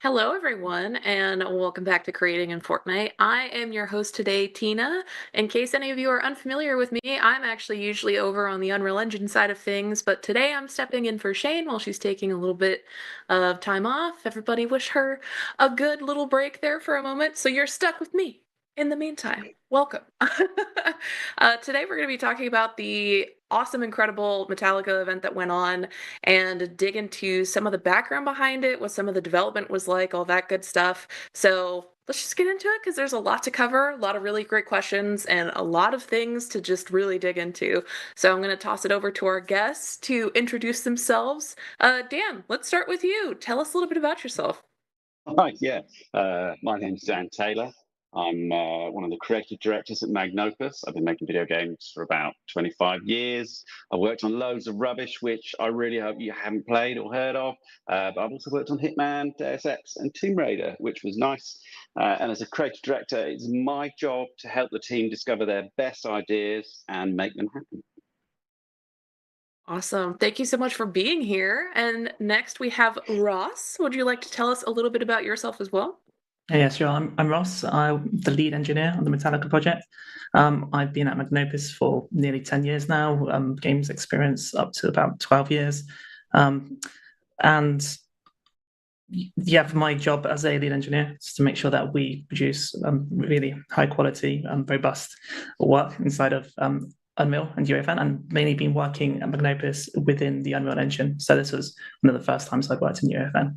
Hello, everyone, and welcome back to Creating in Fortnite. I am your host today, Tina. In case any of you are unfamiliar with me, I'm actually usually over on the Unreal Engine side of things, but today I'm stepping in for Shane while she's taking a little bit of time off. Everybody wish her a good little break there for a moment, so you're stuck with me. In the meantime, welcome. Today we're going to be talking about the awesome, incredible Metallica event that went on and dig into some of the background behind it, what some of the development was like, all that good stuff. So let's just get into it because there's a lot to cover, a lot of really great questions, and a lot of things to just really dig into. So I'm going to toss it over to our guests to introduce themselves. Dan, let's start with you. Tell us a little bit about yourself. Hi, yeah. My name's Dan Taylor. I'm one of the creative directors at Magnopus. I've been making video games for about 25 years. I've worked on loads of rubbish, which I really hope you haven't played or heard of. But I've also worked on Hitman, Deus Ex, and Tomb Raider, which was nice. And as a creative director, it's my job to help the team discover their best ideas and make them happen. Awesome. Thank you so much for being here. And next we have Ross. Would you like to tell us a little bit about yourself as well? Yeah, sure. I'm Ross. I'm the lead engineer on the Metallica project. I've been at Magnopus for nearly 10 years now, games experience up to about 12 years. And yeah, my job as a lead engineer is to make sure that we produce really high quality and robust work inside of Unreal and UEFN, and mainly been working at Magnopus within the Unreal Engine. So this was one of the first times I've worked in UEFN.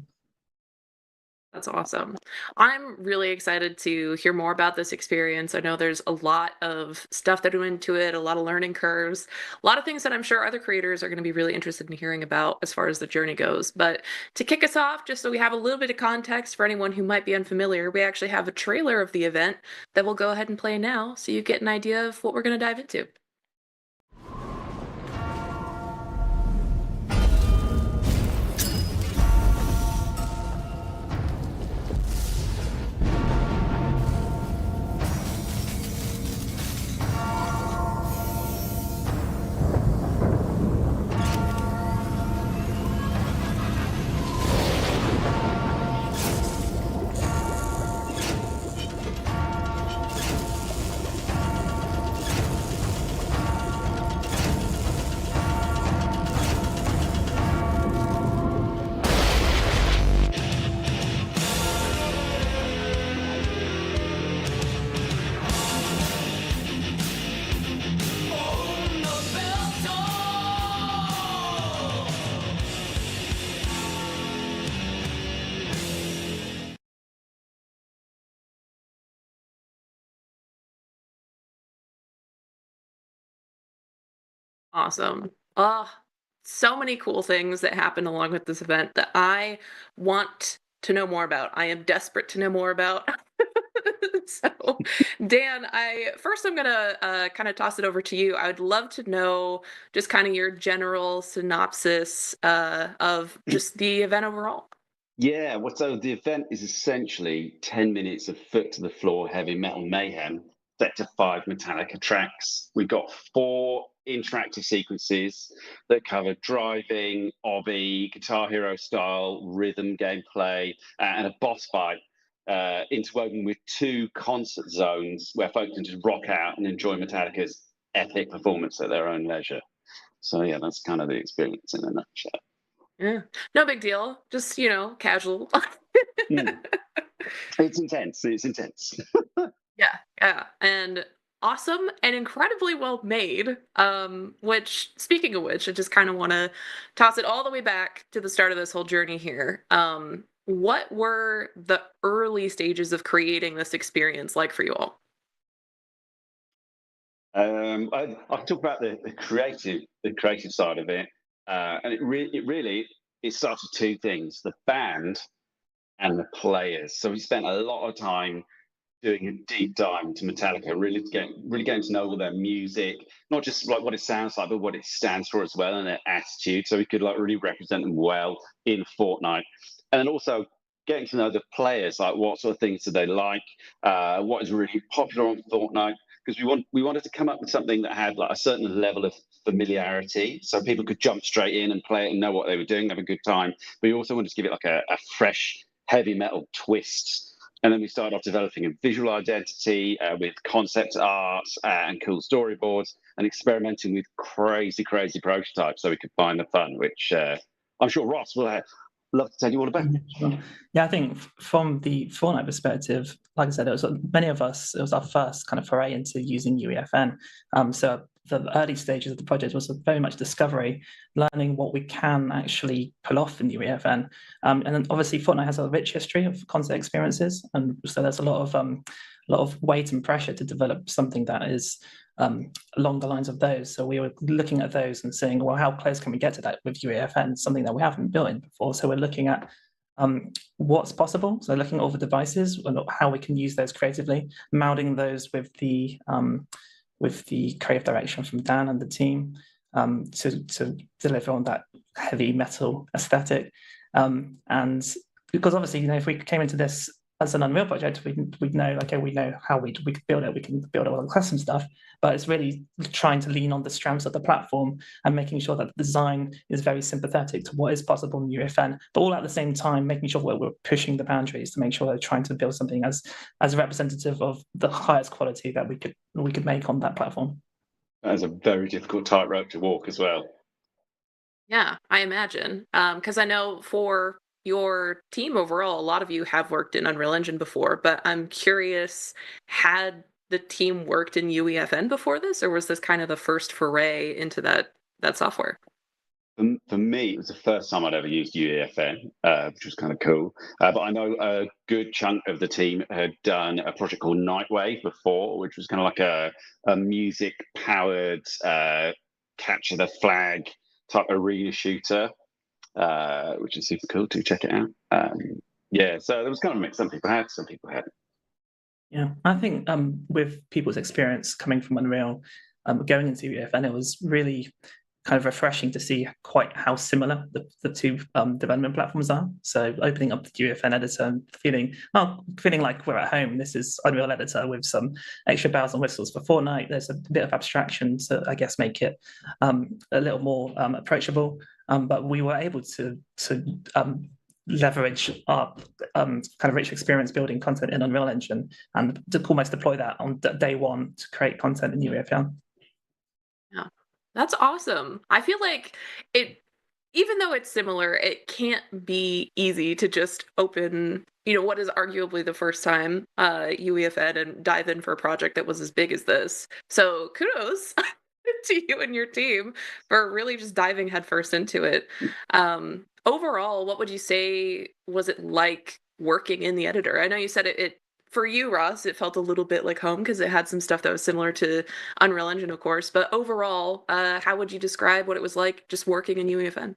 That's awesome. I'm really excited to hear more about this experience. I know there's a lot of stuff that went into it, a lot of learning curves, a lot of things that I'm sure other creators are going to be really interested in hearing about as far as the journey goes. But to kick us off, just so we have a little bit of context for anyone who might be unfamiliar, we actually have a trailer of the event that we'll go ahead and play now so you get an idea of what we're going to dive into. Awesome. So many cool things that happened along with this event that I want to know more about. I am desperate to know more about. So, Dan, I'm gonna kind of toss it over to you. I would love to know just kind of your general synopsis of just the event overall. Yeah, well, so the event is essentially 10 minutes of foot to the floor heavy metal mayhem set to five Metallica tracks. We've got four interactive sequences that cover driving, obby, Guitar Hero style, rhythm gameplay, and a boss fight interwoven with two concert zones where folks can just rock out and enjoy Metallica's epic performance at their own leisure. So, yeah, that's kind of the experience in a nutshell. Yeah, no big deal. Just casual. Mm. It's intense. It's intense. Yeah, yeah, and awesome and incredibly well made. Which, speaking of which, I just kind of want to toss it all the way back to the start of this whole journey here. What were the early stages of creating this experience like for you all? I'll talk about the creative side of it, and it starts with two things: the band and the players. So we spent a lot of time doing a deep dive into Metallica, really getting to know all their music, not just like what it sounds like, but what it stands for as well, and their attitude, so we could like really represent them well in Fortnite, and then also getting to know the players, like what sort of things do they like, what is really popular on Fortnite, because we wanted to come up with something that had like a certain level of familiarity, so people could jump straight in and play it and know what they were doing, have a good time. But we also wanted to give it like a fresh heavy metal twists. And then we started off developing a visual identity with concept art and cool storyboards, and experimenting with crazy prototypes so we could find the fun, which I'm sure Ross will love to tell you all about. Sure. Yeah, I think from the Fortnite perspective, like I said, it was many of us, it was our first kind of foray into using UEFN. So the early stages of the project was very much discovery, learning what we can actually pull off in UEFN. And then obviously Fortnite has a rich history of content experiences, and so there's a lot of weight and pressure to develop something that is along the lines of those. So we were looking at those and saying, well, how close can we get to that with UEFN, something that we haven't built in before? So we're looking at what's possible. So looking at all the devices and how we can use those creatively, melding those with the creative direction from Dan and the team to deliver on that heavy metal aesthetic. And because obviously, if we came into this as an Unreal project, we'd know, okay, we know how we could build it. We can build all the custom stuff, but it's really trying to lean on the strengths of the platform and making sure that the design is very sympathetic to what is possible in UEFN, but all at the same time making sure we're pushing the boundaries to make sure we're trying to build something as representative of the highest quality that we could make on that platform. That is a very difficult tightrope to walk as well. Yeah, I imagine. Because I know for your team overall, a lot of you have worked in Unreal Engine before, but I'm curious, had the team worked in UEFN before this, or was this kind of the first foray into that software? For me, it was the first time I'd ever used UEFN, which was kind of cool. But I know a good chunk of the team had done a project called Nightwave before, which was kind of like a music-powered capture the flag type arena shooter, which is super cool. To check it out. Yeah, so there was kind of a mix. Some people had, some people hadn't. Yeah, I think with people's experience coming from Unreal, going into UEFN, it was really kind of refreshing to see quite how similar the two development platforms are. So opening up the UEFN editor and feeling like we're at home. This is Unreal Editor with some extra bells and whistles for Fortnite. There's a bit of abstraction to, I guess, make it a little more approachable. But we were able to leverage our kind of rich experience building content in Unreal Engine and to almost deploy that on day one to create content in UEFN. Yeah. That's awesome. I feel like even though it's similar, it can't be easy to just open, what is arguably the first time UEFN and dive in for a project that was as big as this. So kudos to you and your team for really just diving headfirst into it. Overall, what would you say was it like working in the editor? I know you said it for you, Ross, it felt a little bit like home because it had some stuff that was similar to Unreal Engine, of course. But overall, how would you describe what it was like just working in UEFN?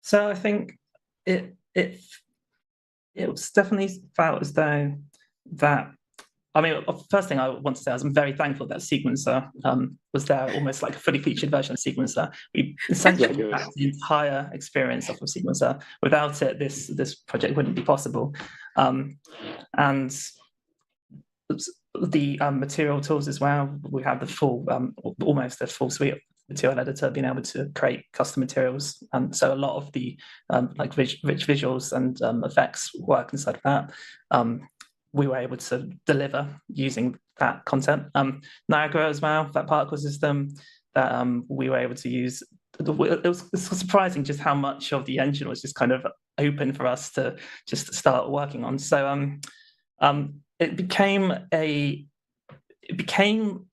So I think it was definitely felt as though that. I mean, first thing I want to say is I'm very thankful that Sequencer was there, almost like a fully featured version of Sequencer. We essentially had the entire experience off of Sequencer. Without it, this project wouldn't be possible. And the material tools as well. We had the full, almost the full suite of material editor, being able to create custom materials. So a lot of the like rich visuals and effects work inside of that. We were able to deliver using that content. Niagara as well, that particle system that we were able to use. It was surprising just how much of the engine was just kind of open for us to just start working on. So it became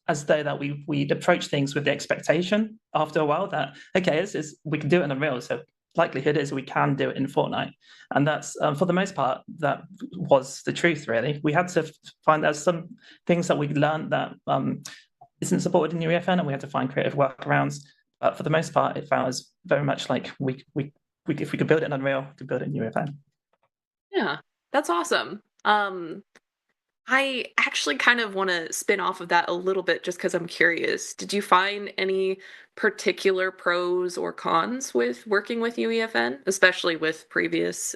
as though that we'd approach things with the expectation after a while that, okay, we can do it in Unreal, so likelihood is we can do it in Fortnite. And that's, for the most part, that was the truth, really. We had to find out some things that we learned that isn't supported in UEFN, and we had to find creative workarounds. But for the most part, it felt as very much like if we could build it in Unreal, we could build it in UEFN. Yeah, that's awesome. I actually kind of want to spin off of that a little bit just because I'm curious. Did you find any particular pros or cons with working with UEFN, especially with previous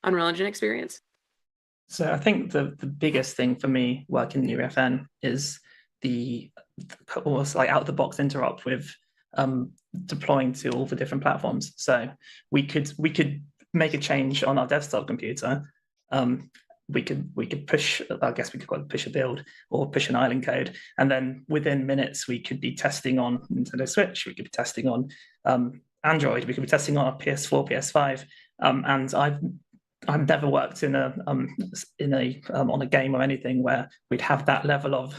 Unreal Engine experience? So I think the biggest thing for me working in UEFN is the almost like out of the box interop with deploying to all the different platforms. So we could make a change on our desktop computer, we could push. I guess we could call it push a build or push an island code, and then within minutes we could be testing on Nintendo Switch. We could be testing on Android. We could be testing on our PS4, PS5. And I've never worked in a on a game or anything where we'd have that level of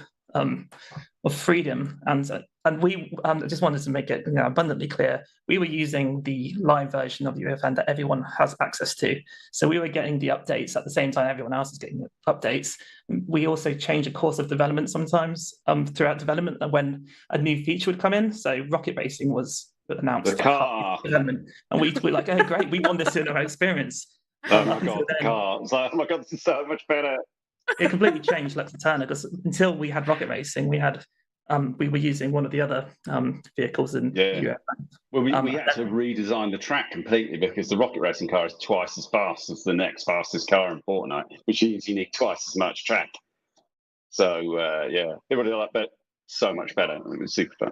freedom. And we just wanted to make it abundantly clear, we were using the live version of UEFN that everyone has access to. So we were getting the updates at the same time everyone else is getting updates. We also change a course of development sometimes throughout development when a new feature would come in. So rocket racing was announced The car. development, and we were like, oh great, we want this in our experience. Oh my god, the car! It's like, oh my god, this is so much better. It completely changed Luxatana, because until we had rocket racing, we were using one of the other vehicles in UEFN. Well, we had to redesign the track completely because the rocket racing car is twice as fast as the next fastest car in Fortnite, which means you need twice as much track. So yeah, it would have been so much better. It was super fun.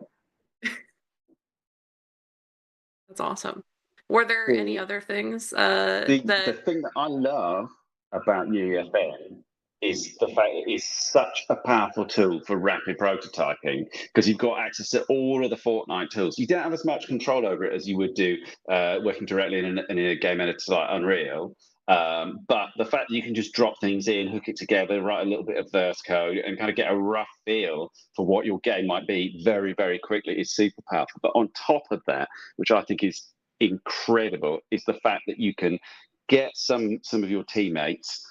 That's awesome. Were there any other things the thing that I love about UEFN is the fact it is such a powerful tool for rapid prototyping, because you've got access to all of the Fortnite tools. You don't have as much control over it as you would do working directly in a game editor like Unreal. But the fact that you can just drop things in, hook it together, write a little bit of verse code, and kind of get a rough feel for what your game might be very, very quickly is super powerful. But on top of that, which I think is incredible, is the fact that you can get some of your teammates,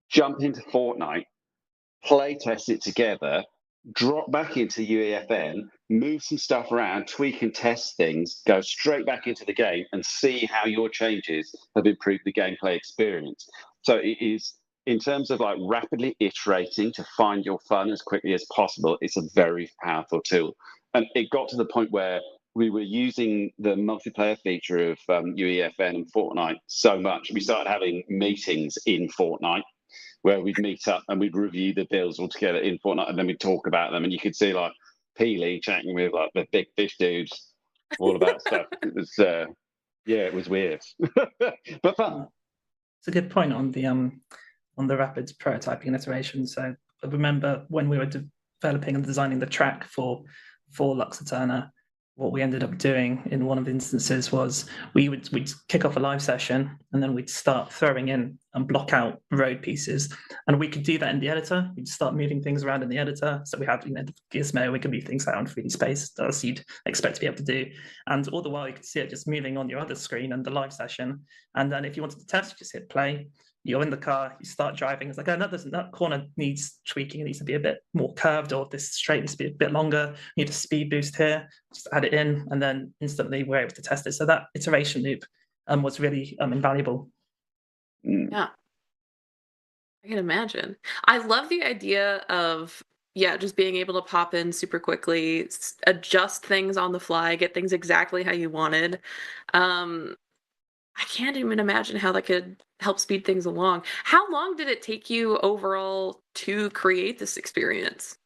jump into Fortnite, play test it together, drop back into UEFN, move some stuff around, tweak and test things, go straight back into the game and see how your changes have improved the gameplay experience. So it is, in terms of like rapidly iterating to find your fun as quickly as possible, it's a very powerful tool. And it got to the point where we were using the multiplayer feature of UEFN and Fortnite so much, we started having meetings in Fortnite where we'd meet up and we'd review the builds all together in Fortnite, and then we'd talk about them. And you could see like Peely chatting with like the big fish dudes, all about stuff. It was, yeah, it was weird, but fun. It's a good point on the rapid prototyping and iteration. So I remember when we were developing and designing the track for Luxatana, what we ended up doing in one of the instances was we'd kick off a live session and then we'd start throwing in and block out road pieces, and we could do that in the editor. We'd start moving things around in the editor. So we have the gizmo, we can move things out on 3D space as you'd expect to be able to do, and all the while you could see it just moving on your other screen and the live session. And then if you wanted to test, you just hit play. You're in the car, you start driving. It's like, oh, that corner needs tweaking. It needs to be a bit more curved, or this straight needs to be a bit longer. You need a speed boost here. Just add it in, and then instantly we're able to test it. So that iteration loop was really invaluable. Yeah, I can imagine. I love the idea of just being able to pop in super quickly, adjust things on the fly, get things exactly how you wanted. I can't even imagine how that could help speed things along. How long did it take you overall to create this experience?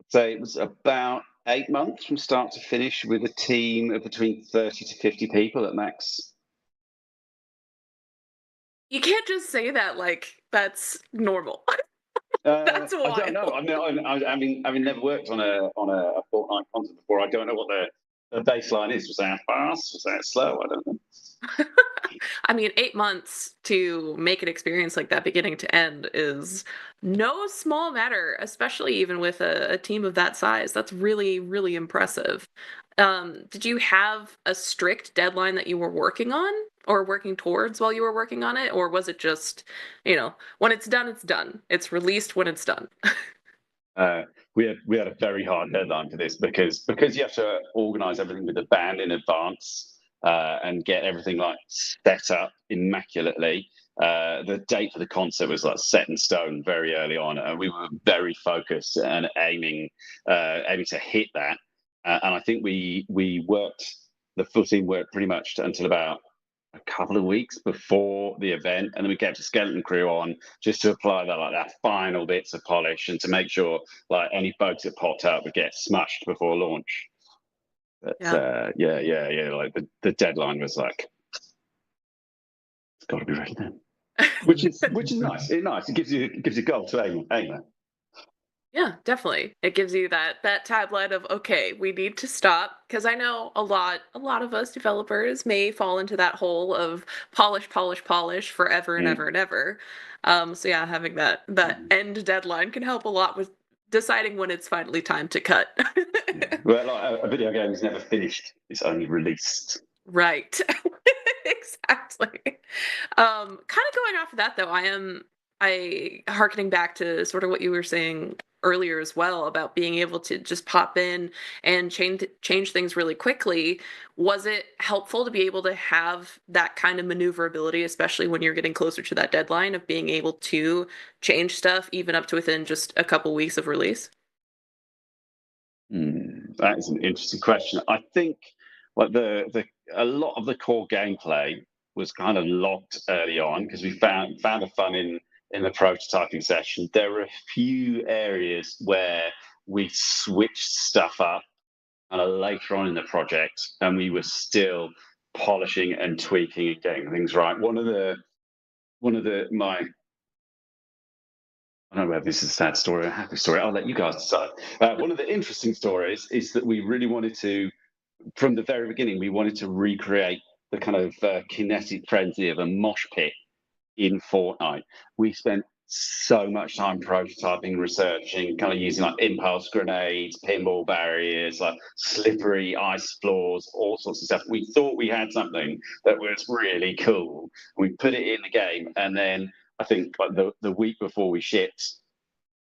So it was about 8 months from start to finish, with a team of between 30 to 50 people at max. You can't just say that like that's normal. That's wild. I don't know. I mean, having never worked on a Fortnite content before, I don't know what the baseline is. Was that fast? Was that slow? I don't know. I mean, 8 months to make an experience like that beginning to end is no small matter, especially even with a team of that size. That's really, really impressive. Did you have a strict deadline that you were working on or working towards while you were working on it? Or was it just, when it's done, it's done. It's released when it's done. We had a very hard deadline for this because you have to organize everything with the band in advance. And get everything like set up immaculately. The date for the concert was like set in stone very early on, and we were very focused and aiming to hit that. And I think we worked, the full team worked pretty much until about a couple of weeks before the event, and then we kept a skeleton crew on just to apply that final bits of polish and to make sure like any bugs that popped up would get smashed before launch. But yeah. Like the deadline was like got to be ready then. Which is nice. It's nice. It gives you a goal to aim at. Yeah, definitely. It gives you that tablet of, okay, we need to stop, because I know a lot of us developers may fall into that hole of polish, polish, polish forever and ever and ever. So yeah, having that end deadline can help a lot with deciding when it's finally time to cut. Well, like a video game is never finished; it's only released. Right. Exactly. Kind of going off of that though, I harkening back to sort of what you were saying earlier as well about being able to just pop in and change things really quickly. Was it helpful to be able to have that kind of maneuverability, especially when you're getting closer to that deadline of being able to change stuff even up to within just a couple weeks of release? That is an interesting question. I think like a lot of the core gameplay was kind of locked early on because we found the fun in the prototyping session. There were a few areas where we switched stuff up kind of later on in the project, and we were still polishing and tweaking and getting things right. One of my I don't know whether this is a sad story or a happy story. I'll let you guys decide. One of the interesting stories is that we really wanted to, from the very beginning, we wanted to recreate the kind of kinetic frenzy of a mosh pit in Fortnite. We spent so much time prototyping, researching, kind of using like impulse grenades, pinball barriers, like slippery ice floors, all sorts of stuff. We thought we had something that was really cool. We put it in the game, and then I think like the week before we shipped,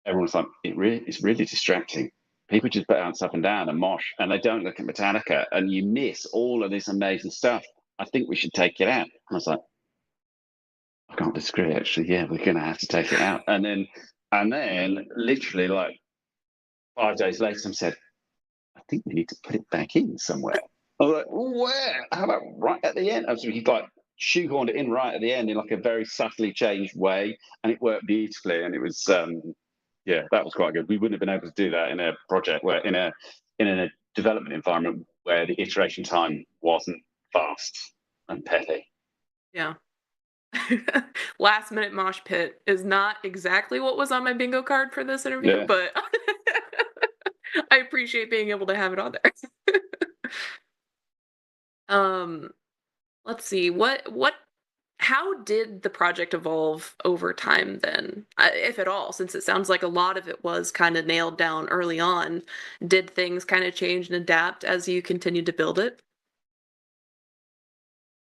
everyone's like, it's really distracting. People just bounce up and down and mosh, and they don't look at Metallica, and you miss all of this amazing stuff. I think we should take it out. I was like, I can't disagree. Actually, yeah, we're going to have to take it out. And then, literally like 5 days later, someone said, I think we need to put it back in somewhere. I was like, where? How about right at the end? So he's like shoehorned it in right at the end in like a very subtly changed way, and it worked beautifully. And it was, yeah, that was quite good. We wouldn't have been able to do that in a project where in a development environment where the iteration time wasn't fast and petty. Yeah. Last minute mosh pit is not exactly what was on my bingo card for this interview, Yeah. but I appreciate being able to have it on there. um, let's see. How did the project evolve over time then, if at all, since it sounds like a lot of it was kind of nailed down early on? Did things kind of change and adapt as you continued to build it?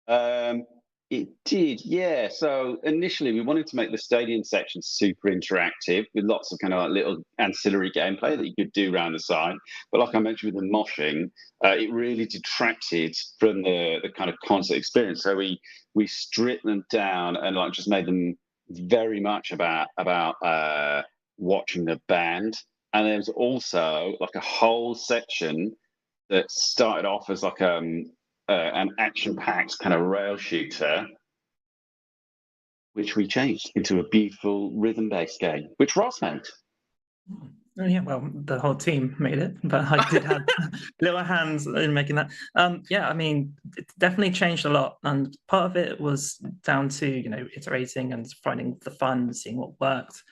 Um, it did, yeah. So initially, we wanted to make the stadium section super interactive with lots of kind of like little ancillary gameplay that you could do around the side. But like I mentioned with the moshing, it really detracted from the kind of concert experience. So we stripped them down and like just made them very much about watching the band. And there was also like a whole section that started off as like an action-packed kind of rail shooter, which we changed into a beautiful rhythm-based game, which Ross made. Oh yeah, well, the whole team made it, but I did have little hands in making that. Yeah, I mean, it definitely changed a lot, and part of it was down to iterating and finding the fun, seeing what worked.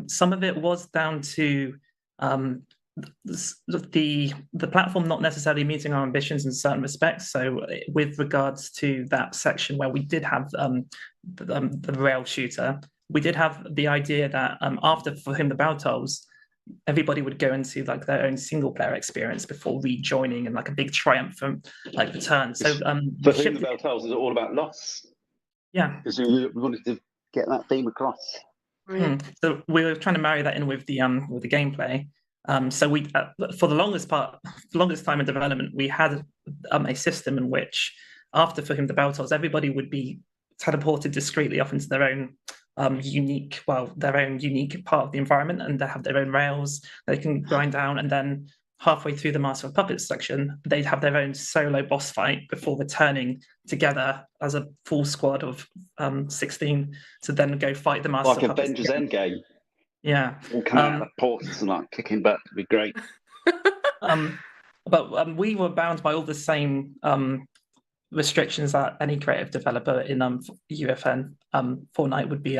Some of it was down to um, the platform not necessarily meeting our ambitions in certain respects. So, with regards to that section where we did have the rail shooter, we did have the idea that after For Him the Bell Tolls, everybody would go into like their own single player experience before rejoining and like a big triumphant like return. So For Whom the Bell Tolls is all about loss. Yeah, because we wanted to get that theme across. Right. So we were trying to marry that in with the gameplay. So we for the longest time in development, we had a system in which after For Him the Bell Tolls, everybody would be teleported discreetly off into their own unique part of the environment, and they have their own rails they can grind down, and then halfway through the Master of Puppets section, they'd have their own solo boss fight before returning together as a full squad of 16 to then go fight the Master Like of Puppets. Avengers Endgame. Yeah. All come out of the portals and like kicking butt. It'd be great. But we were bound by all the same restrictions that any creative developer in UEFN Fortnite would be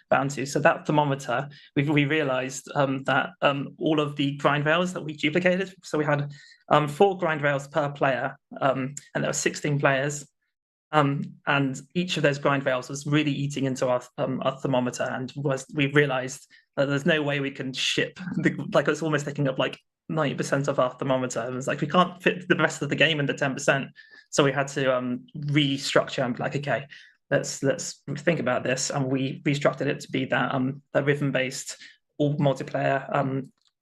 bound to. So that thermometer, we realized that all of the grind rails that we duplicated. So we had 4 grind rails per player, and there were 16 players. And each of those grind rails was really eating into our thermometer, and we realized that there's no way we can ship like it's almost taking up like 90% of our thermometer. And it's like we can't fit the rest of the game into 10%. So we had to restructure and be like, okay, let's think about this, and we restructured it to be that rhythm based all multiplayer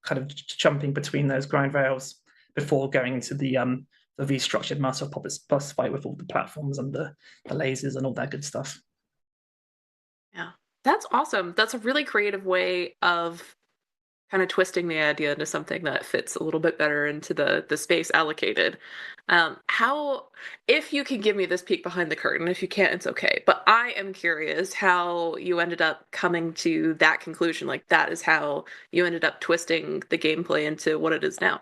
kind of jumping between those grind rails before going into the restructured Master of Puppets boss fight with all the platforms and the lasers and all that good stuff. Yeah. That's awesome. That's a really creative way of kind of twisting the idea into something that fits a little bit better into the space allocated. How, if you can give me this peek behind the curtain, if you can't, it's okay. But I am curious how you ended up coming to that conclusion. Like that is how you ended up twisting the gameplay into what it is now.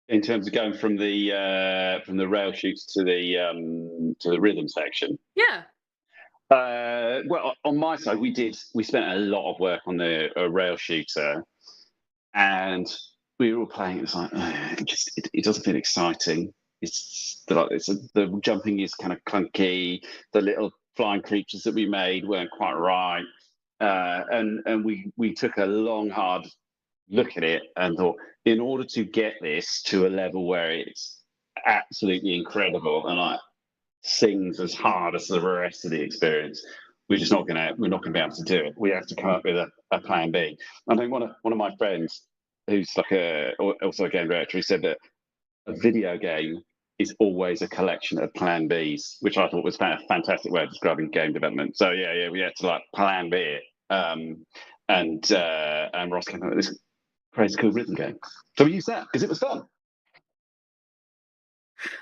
In terms of going from the rail shoots to the rhythm section. Yeah. Well, on my side, we spent a lot of work on the rail shooter, and we were all playing. It was like it doesn't feel exciting. The jumping is kind of clunky. The little flying creatures that we made weren't quite right, and we took a long, hard look at it and thought, in order to get this to a level where it's absolutely incredible and like sings as hard as the rest of the experience, we're not gonna be able to do it. We have to come up with a plan B. I think one of my friends, who's also a game director, he said that a video game is always a collection of plan Bs, which I thought was a fantastic way of describing game development. So yeah, we had to like plan B it. And Ross came up with this crazy cool rhythm game. So we used that because it was fun.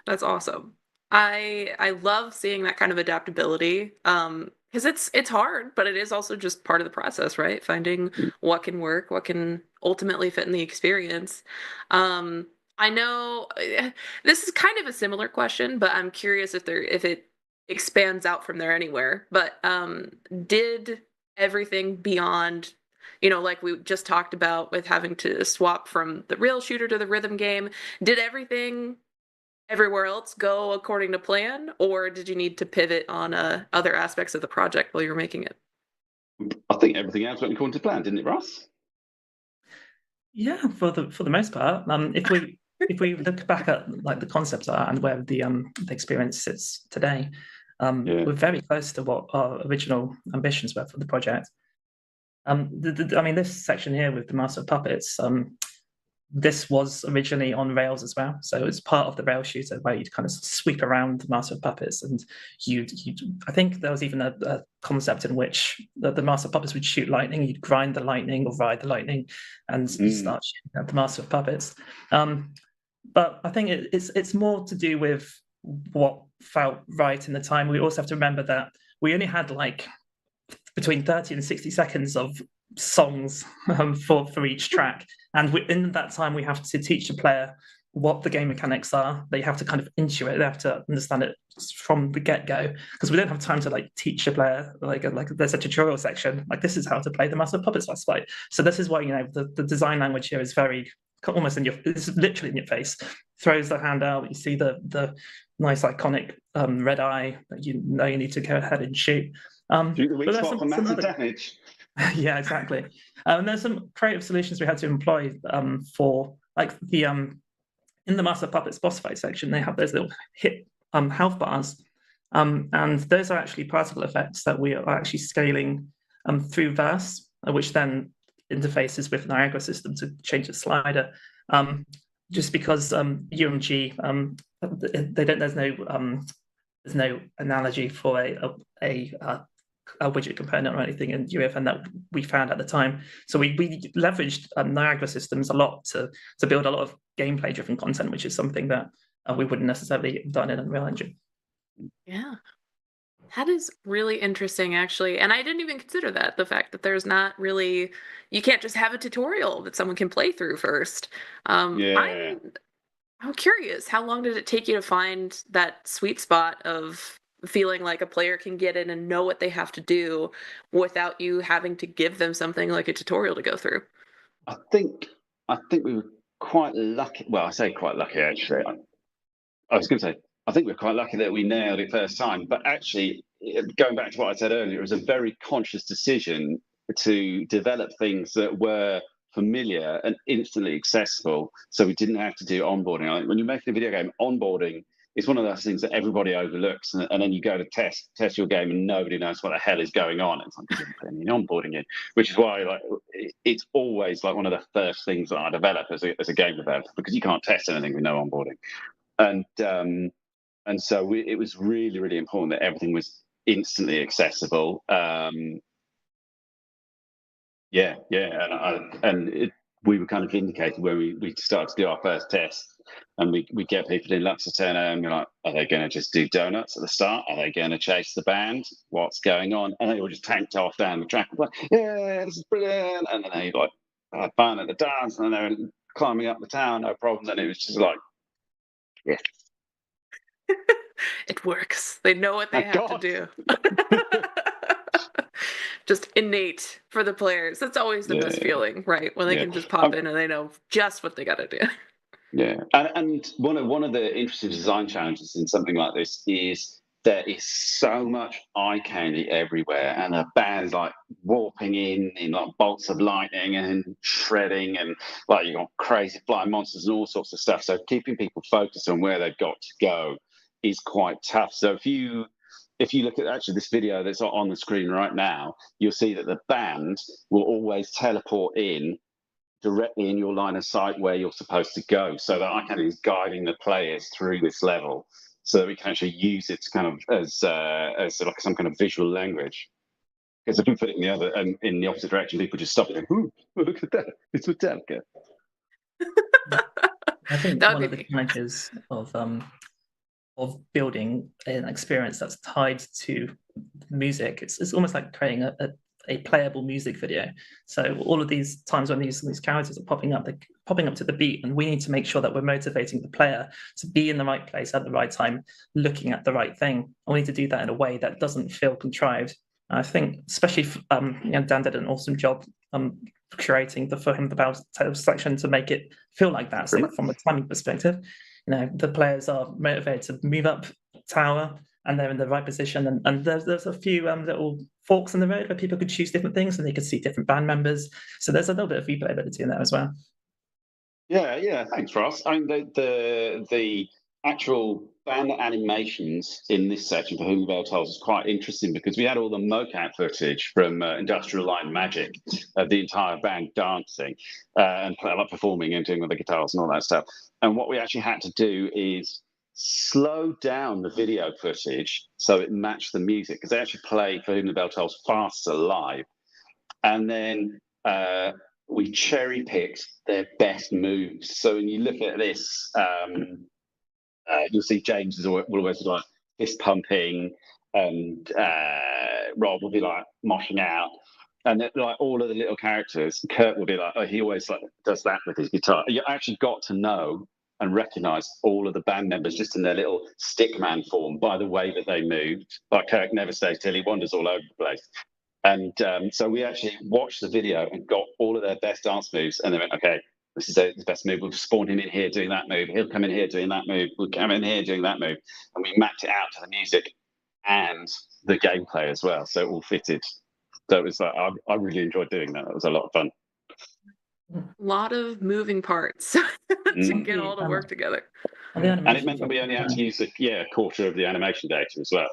That's awesome. I love seeing that kind of adaptability. Because it's hard, but it is also just part of the process, right? Finding what can work, what can ultimately fit in the experience. I know this is kind of a similar question, but I'm curious if it expands out from there anywhere. But did everything beyond, like we just talked about with having to swap from the real shooter to the rhythm game, did everything everywhere else go according to plan, or did you need to pivot on other aspects of the project while you were making it? I think everything else went according to plan, didn't it, Ross? Yeah, for the most part. If we look back at like the concept art and where the experience sits today, we're very close to what our original ambitions were for the project. I mean, this section here with the Master of Puppets, this was originally on rails as well. So it's part of the rail shooter where you'd kind of sweep around the Master of Puppets, and I think there was even a concept in which the Master of Puppets would shoot lightning. You'd grind the lightning or ride the lightning and start shooting at the Master of Puppets. But I think it's more to do with what felt right in the time. We also have to remember that we only had like between 30 and 60 seconds of songs for each track. And in that time, we have to teach the player what the game mechanics are. They have to kind of intuit. They have to understand it from the get-go, because we don't have time to like teach a player like there's a tutorial section like this is how to play the Master of Puppets last fight. So this is why the design language here is very almost it's literally in your face. Throws the hand out. You see the nice iconic red eye that you know you need to go ahead and shoot. Do the weak spot for massive damage. Yeah, exactly. And there's some creative solutions we had to employ for like the in the Master Puppets boss fight section. They have those little hit health bars, and those are actually particle effects that we are actually scaling through Verse, which then interfaces with Niagara system to change the slider. Just because UMG there's no analogy for a widget component or anything in UEFN that we found at the time. So we leveraged Niagara systems a lot to build a lot of gameplay driven content, which is something that we wouldn't necessarily have done in Unreal Engine. Yeah. That is really interesting, actually. And I didn't even consider that, the fact that there's not really, you can't just have a tutorial that someone can play through first. Yeah. I'm curious, how long did it take you to find that sweet spot of feeling like a player can get in and know what they have to do without you having to give them something like a tutorial to go through? I think I think we were quite lucky. Well, I say quite lucky actually. I was going to say, I think we're quite lucky that we nailed it first time. But actually, going back to what I said earlier, it was a very conscious decision to develop things that were familiar and instantly accessible, so we didn't have to do onboarding. Like when you're making a video game, onboarding is one of those things that everybody overlooks, and then you go to test your game, and nobody knows what the hell is going on. It's like you didn't put any onboarding in, which is why like it's always like one of the first things that I develop as a game developer, because you can't test anything with no onboarding. And so it was really, really important that everything was instantly accessible. We were kind of vindicated when we started to do our first test, and we get people in Lux to turn and we're like, are they going to just do donuts at the start? Are they going to chase the band? What's going on? And they all just tanked off down the track, like, yeah, this is brilliant. And then they like had fun at the dance, and then they were climbing up the town, no problem. And it was just like, yeah, It works. They know what they thank have to God. do. Just innate for the players. That's always the best Yeah, feeling, right? When they yeah. can just pop in and they know just what they got to do. Yeah, and one of the interesting design challenges in something like this is there is so much eye candy everywhere, and a band's like warping in like bolts of lightning and shredding, and like you got crazy flying monsters and all sorts of stuff. So keeping people focused on where they've got to go is quite tough. So if you look at actually this video that's on the screen right now, you'll see that the band will always teleport in directly in your line of sight where you're supposed to go. So that iCandy is guiding the players through this level, so that we can actually use it kind of as like some kind of visual language. Because if we put it in the other and in the opposite direction, people just stop and go, "Ooh, look at that! It's Metallica." I think That one would of be the me. challenges of building an experience that's tied to music, it's almost like creating a playable music video. So all of these times when these characters are popping up, they're popping up to the beat, and we need to make sure that we're motivating the player to be in the right place at the right time, looking at the right thing. And we need to do that in a way that doesn't feel contrived. And I think, especially, Dan did an awesome job curating the For Him the Bell section to make it feel like that. So from a timing perspective, the players are motivated to move up tower, and they're in the right position. And there's a few little forks in the road where people could choose different things, and they could see different band members. So there's a little bit of replayability in there as well. Yeah. Thanks, Ross. I mean, the actual band animations in this section for Whom the Bell Tolls is quite interesting, because we had all the mocap footage from Industrial Light and Magic of the entire band dancing and like performing and doing all the guitars and all that stuff. And what we actually had to do is slow down the video footage so it matched the music, because they actually play For Whom the Bell Tolls faster live. And then we cherry picked their best moves. So when you look at this, you'll see James will always be like fist pumping, and Rob will be like moshing out. And like all of the little characters, Kurt will be like, oh, he always like does that with his guitar. You actually got to know and recognize all of the band members just in their little stickman form by the way that they moved. Like Kirk never stays still; he wanders all over the place. And so we actually watched the video and got all of their best dance moves, and they went, okay, this is the best move. We'll spawn him in here doing that move. He'll come in here doing that move. We'll come in here doing that move. And we mapped it out to the music and the gameplay as well. So it all fitted. So it was like, I really enjoyed doing that. It was a lot of fun. A lot of moving parts to get all to work together. And it meant that we only had to use a quarter of the animation data as well.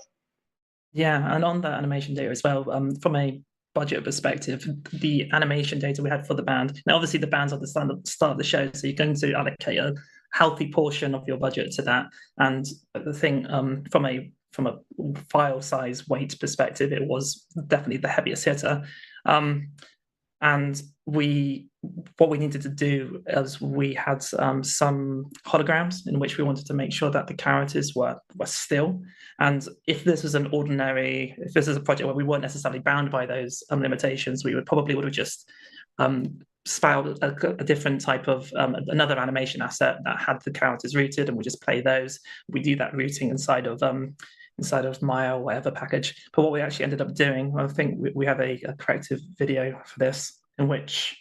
Yeah, and on that animation data as well, from a budget perspective, the animation data we had for the band. Now, obviously, the band's at the start of the show, so you're going to allocate a healthy portion of your budget to that. And the thing, from a file size weight perspective, it was definitely the heaviest hitter. And what we needed to do is we had some holograms in which we wanted to make sure that the characters were still. And if this was a project where we weren't necessarily bound by those limitations, we would have just spat out a different type of another animation asset that had the characters rooted, and we just play those. We do that routing inside of Maya or whatever package. But what we actually ended up doing, I think we have a corrective video for this in which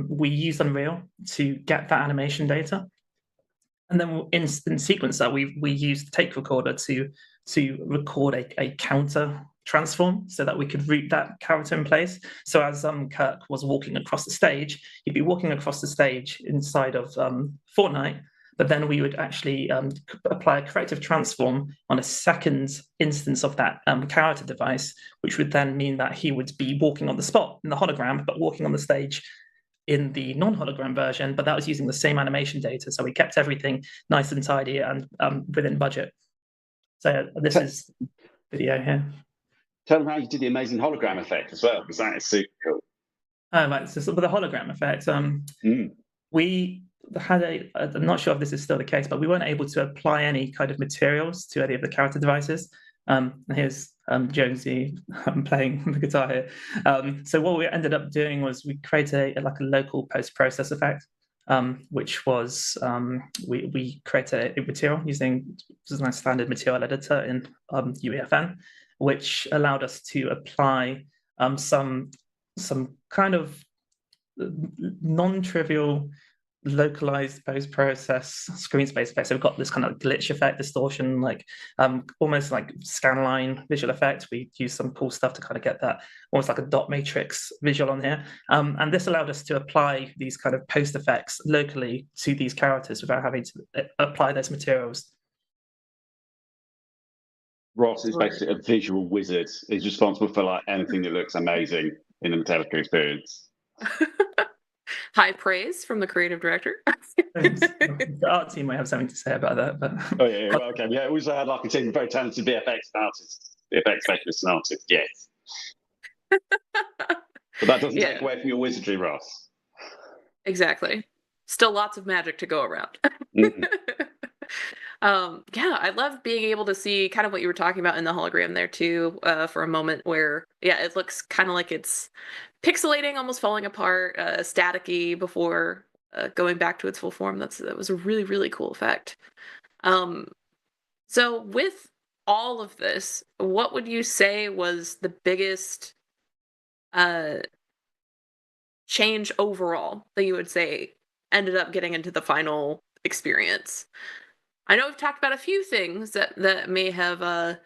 we used Unreal to get that animation data. And then in sequence that we used the take recorder to record a counter transform so that we could route that character in place. So as Kirk was walking across the stage, he'd be walking across the stage inside of Fortnite, but then we would actually apply a corrective transform on a second instance of that character device, which would then mean that he would be walking on the spot in the hologram, but walking on the stage in the non-hologram version, but that was using the same animation data. So we kept everything nice and tidy and within budget. So this is video here. Tell them how you did the amazing hologram effect as well, because that is super cool. Oh, right. So with the hologram effect, we had I'm not sure if this is still the case, but we weren't able to apply any kind of materials to any of the character devices. Here's Jonesy playing the guitar here. So what we ended up doing was we created a local post-process effect, which was we created a material using a nice standard material editor in UEFN, which allowed us to apply some kind of non-trivial localized post-process screen space effect. So we've got this kind of glitch effect, distortion, almost like scanline visual effect. We use some cool stuff to kind of get that almost like a dot matrix visual on here. And this allowed us to apply these kind of post effects locally to these characters without having to apply those materials. Ross is basically a visual wizard. He's responsible for anything that looks amazing in the Metallica experience. High praise from the creative director. The art team might have something to say about that, but oh yeah, well, okay, yeah. We also had a team of very talented VFX artists, VFX specialists and artists. Yes, but that doesn't take away from your wizardry, Ross. Exactly. Still lots of magic to go around. Yeah, I love being able to see kind of what you were talking about in the hologram there too, for a moment where, yeah, it looks kind of like it's pixelating, almost falling apart, staticky before going back to its full form. That was a really, really cool effect. So with all of this, what would you say was the biggest change overall that you would say ended up getting into the final experience? I know we've talked about a few things that may have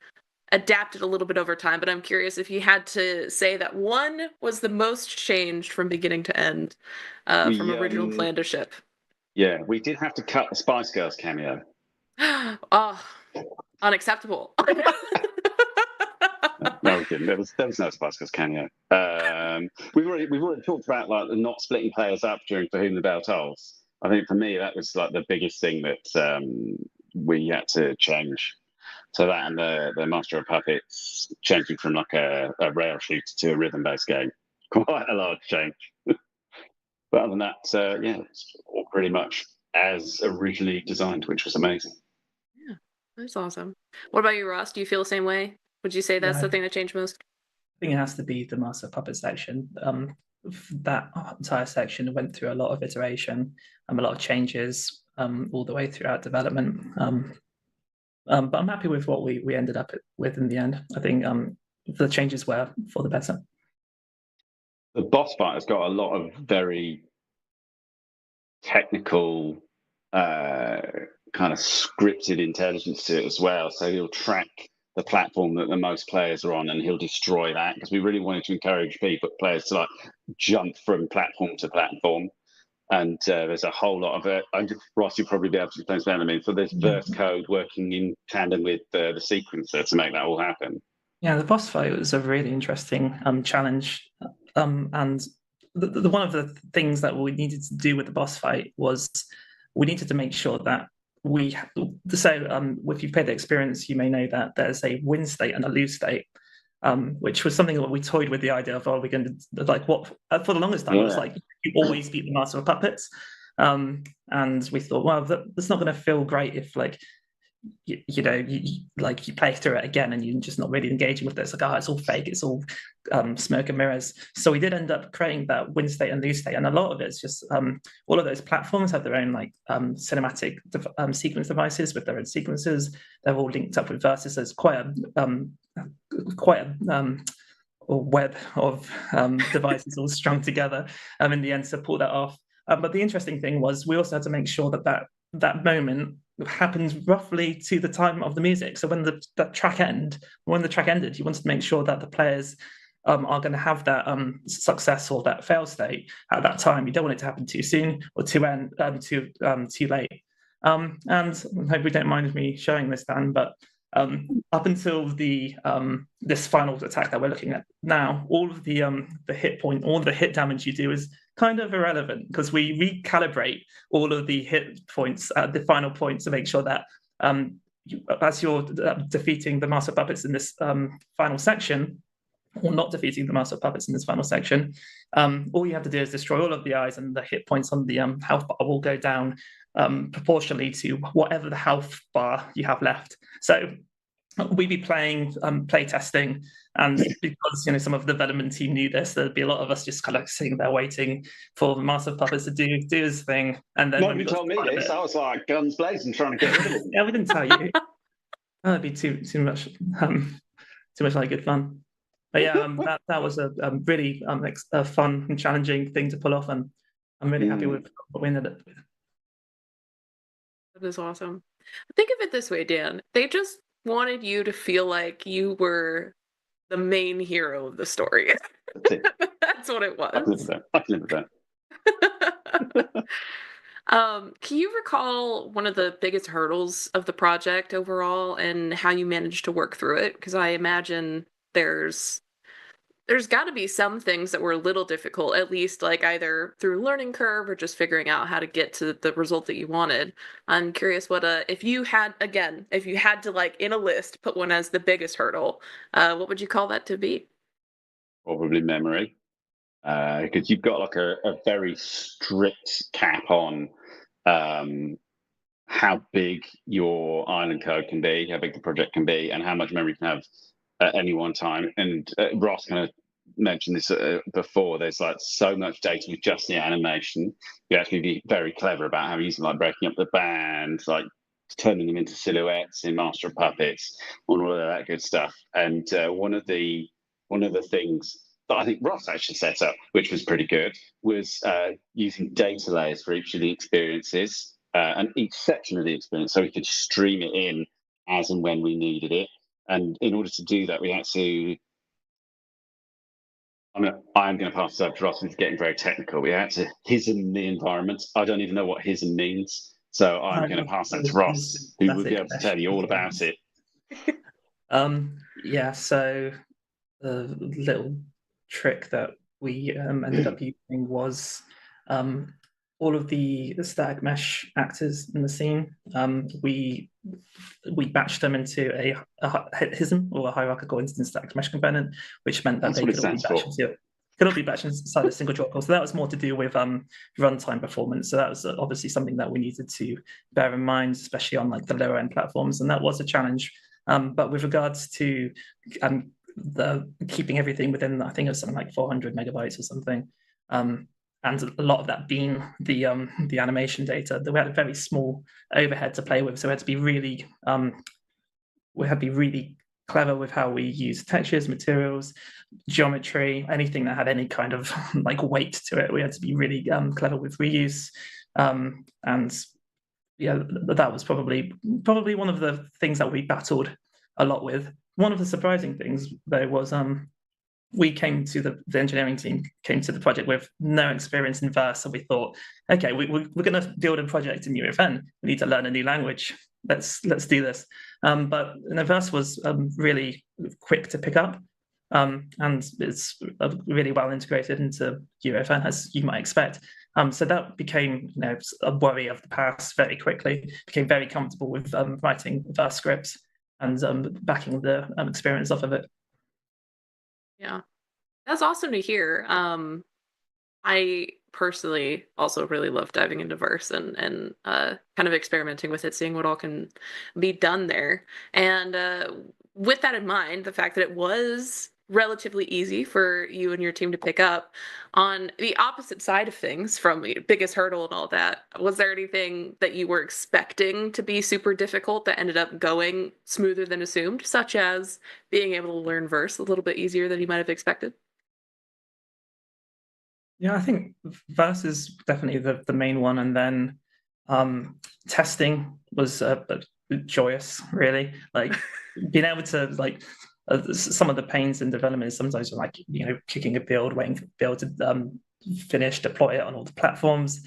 adapted a little bit over time, but I'm curious if you had to say that one was the most changed from beginning to end, from original plan to ship. Yeah, we did have to cut the Spice Girls cameo. Oh, unacceptable. No, we didn't. There was no Spice Girls cameo. We've already talked about not splitting players up during For Whom the Bell Tolls. I think for me that was the biggest thing that we had to change. So that and the Master of Puppets changing from a rail shooter to a rhythm-based game, quite a large change. But other than that, yeah, it's all pretty much as originally designed, which was amazing. Yeah, that's awesome. What about you, Ross? Do you feel the same way? Would you say that's the thing that changed most? I think it has to be the Master of Puppets section. That entire section went through a lot of iteration, a lot of changes all the way throughout development. But I'm happy with what we ended up with in the end. I think the changes were for the better. The boss fight has got a lot of very technical, kind of scripted intelligence to it as well. So he'll track the platform that the most players are on, and he'll destroy that, because we really wanted to encourage players to jump from platform to platform. And there's a whole lot of it. Ross, you'll probably be able to explain that. I mean, so there's verse code working in tandem with the sequencer to make that all happen. Yeah, the boss fight was a really interesting challenge. And one of the things that we needed to do with the boss fight was we needed to make sure that if you've played the experience, you may know that there's a win state and a lose state, which was something that we toyed with the idea of, we're going to what for the longest time. It was you always beat the Master of Puppets, and we thought, well, that's not going to feel great if you play through it again and you're just not really engaging with it. It's like, oh, it's all fake, it's all smoke and mirrors. So we did end up creating that win state and lose state, and a lot of it's just all of those platforms have their own like cinematic sequence devices with their own sequences. They're all linked up with verses. There's quite a web of devices all strung together in the end to pull that off. But the interesting thing was we also had to make sure that moment happens roughly to the time of the music. So when the track ended, you wanted to make sure that the players are going to have that success or that fail state at that time. You don't want it to happen too soon or too late. And I hope you don't mind me showing this, Dan, but up until this final attack that we're looking at now, all of the hit point, all of the hit damage you do is kind of irrelevant because we recalibrate all of the hit points at the final point to make sure that as you're defeating the Master Puppets in this final section, or not defeating the Master Puppets in this final section, all you have to do is destroy all of the eyes, and the hit points on the health bar will go down proportionally to whatever the health bar you have left. So we'd be playing play testing, and because some of the development team knew this, there'd be a lot of us just kind of sitting there waiting for the Master Puppets to do his thing. And then when you told me this, I was like guns blazing trying to get rid of it. Yeah, we didn't tell you. That'd be too much like good fun. But yeah, that was a really a fun and challenging thing to pull off, and I'm really happy with what we ended up with. That is awesome. Think of it this way, Dan. They just wanted you to feel like you were the main hero of the story. That's what it was. I can live with that. Can you recall one of the biggest hurdles of the project overall and how you managed to work through it? Because I imagine there's got to be some things that were a little difficult, at least like either through learning curve or just figuring out how to get to the result that you wanted. I'm curious what if you had to like in a list put one as the biggest hurdle, what would you call that to be? Probably memory, because you've got like a very strict cap on how big your island code can be, how big the project can be, and how much memory you can have at any one time. And Ross kind of mentioned this before. There's like so much data with just the animation. You have to be very clever about how you use like breaking up the band, like turning them into silhouettes in Master of Puppets, and all of that good stuff. And one of the things that I think Ross actually set up, which was pretty good, was using data layers for each of the experiences and each section of the experience, so we could stream it in as and when we needed it. And in order to do that, we had to. I'm going to pass it up to Ross. It's getting very technical. We had to hism the environment. I don't even know what hism means, so I'm going to pass that to Ross, who will be able to tell you all about it. Yeah. So the little trick that we ended up using was all of the static mesh actors in the scene. We batched them into a HISM, or a hierarchical instance static mesh component, which meant that they could all be batched inside a single drop core. So that was more to do with runtime performance. So that was obviously something that we needed to bear in mind, especially on like the lower end platforms, and that was a challenge. But with regards to the keeping everything within, I think it was something like 400 megabytes or something, and a lot of that being the animation data, we had a very small overhead to play with, so we had to be really clever with how we use textures, materials, geometry, anything that had any kind of like weight to it. We had to be really clever with reuse, and yeah, that was probably one of the things that we battled a lot with. One of the surprising things though was we came to the engineering team came to the project with no experience in Verse, so we thought, okay, we're going to build a project in UEFN. We need to learn a new language. Let's do this. But Verse was really quick to pick up, and it's really well integrated into UEFN, as you might expect. So that became a worry of the past very quickly. Became very comfortable with writing Verse scripts and backing the experience off of it. Yeah, that's awesome to hear. I personally also really love diving into verse and kind of experimenting with it, seeing what all can be done there. And with that in mind, the fact that it was relatively easy for you and your team to pick up, on the opposite side of things from the biggest hurdle and all that, was there anything that you were expecting to be super difficult that ended up going smoother than assumed, such as being able to learn verse a little bit easier than you might have expected? Yeah, I think verse is definitely the main one, and then testing was joyous, really. Like being able to like some of the pains in development is sometimes like kicking a build, waiting for the build to finish, deploy it on all the platforms,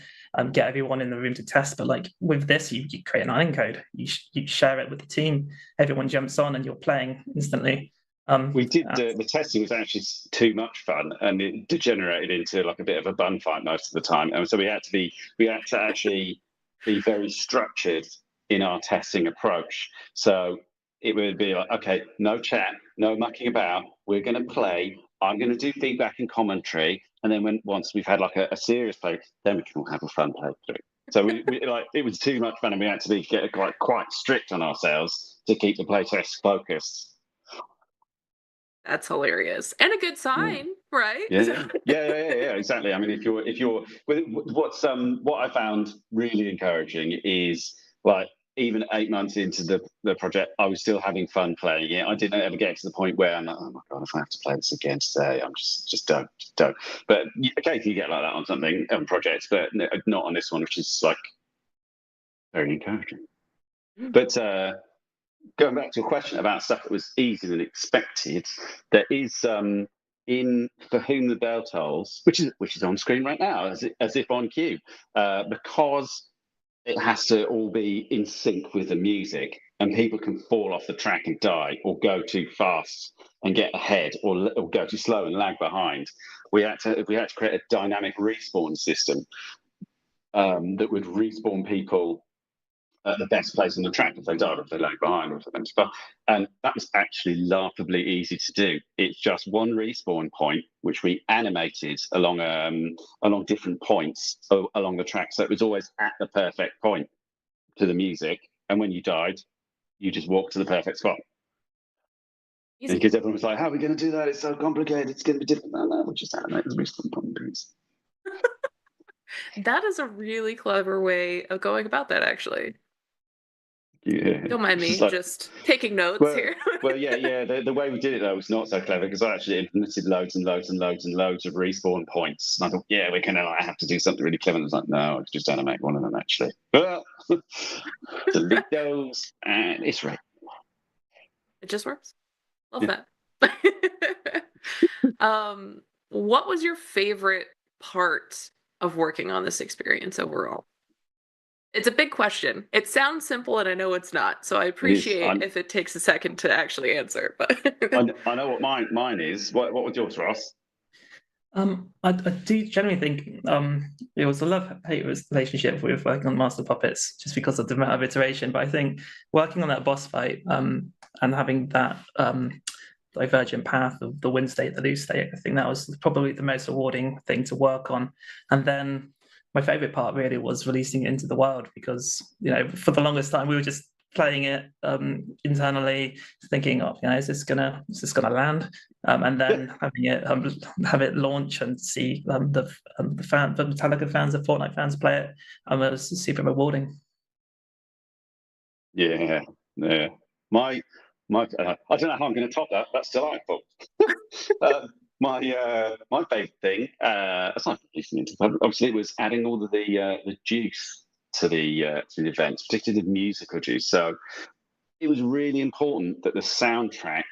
get everyone in the room to test. But like with this, you create an island code, you share it with the team, everyone jumps on, and you're playing instantly. We did the testing was actually too much fun, and it degenerated into like a bit of a bun fight most of the time. And so we had to actually be very structured in our testing approach. So it would be like, okay, no chat, no mucking about. We're going to play. I'm going to do feedback and commentary, and then once we've had like a serious play, then we can all have a fun play through. So we like it was too much fun, and we had to get quite strict on ourselves to keep the playtest focused. That's hilarious and a good Yeah. sign, right? Yeah, exactly. I mean, if you're what I found really encouraging is like even 8 months into the project, I was still having fun playing it. I didn't ever get to the point where I'm like, oh my god, if I have to play this again today, I'm just don't. But occasionally you get like that on something on projects, but not on this one, which is like very encouraging. But going back to a question about stuff that was easier than expected, there is in For Whom the Bell Tolls, which is on screen right now, as if on cue, because it has to all be in sync with the music, and people can fall off the track and die, or go too fast and get ahead, or go too slow and lag behind. We had to create a dynamic respawn system that would respawn people at the best place on the track if they died, or if they lag behind, or if they stuff. And that was actually laughably easy to do. It's just one respawn point, which we animated along different points along the track. So it was always at the perfect point to the music. And when you died, you just walked to the perfect spot. Easy. Because everyone was like, "How are we going to do that? It's so complicated. It's going to be different." No, we'll just animate the respawn points. That is a really clever way of going about that, actually. Yeah, Don't mind me, like, just taking notes well, here. yeah. The way we did it though was not so clever, because I actually implemented loads and loads and loads and loads of respawn points. And I thought, yeah, we're gonna have to do something really clever. And I was like, no, I could just animate one of them actually. Well, delete those, and it's right. It just works. Love Yeah. that. What was your favorite part of working on this experience overall? It's a big question. It sounds simple, and I know it's not, so I It is. appreciate if it takes a second to actually answer, but I know what mine is. What was yours, Ross? I do generally think it was a love-hate relationship with working on Master Puppets, just because of the amount of iteration. But I think working on that boss fight and having that divergent path of the win state, the lose state, I think that was probably the most rewarding thing to work on. And then my favorite part really was releasing it into the world, because for the longest time we were just playing it internally, thinking, "Oh, is this gonna land?" And then having it have it launch and see the Metallica fans, the Fortnite fans play it, it was super rewarding. Yeah. My I don't know how I'm going to top that. That's delightful. My favourite thing, aside from listening to them, obviously, was adding all of the juice to the events, particularly the musical juice. So it was really important that the soundtrack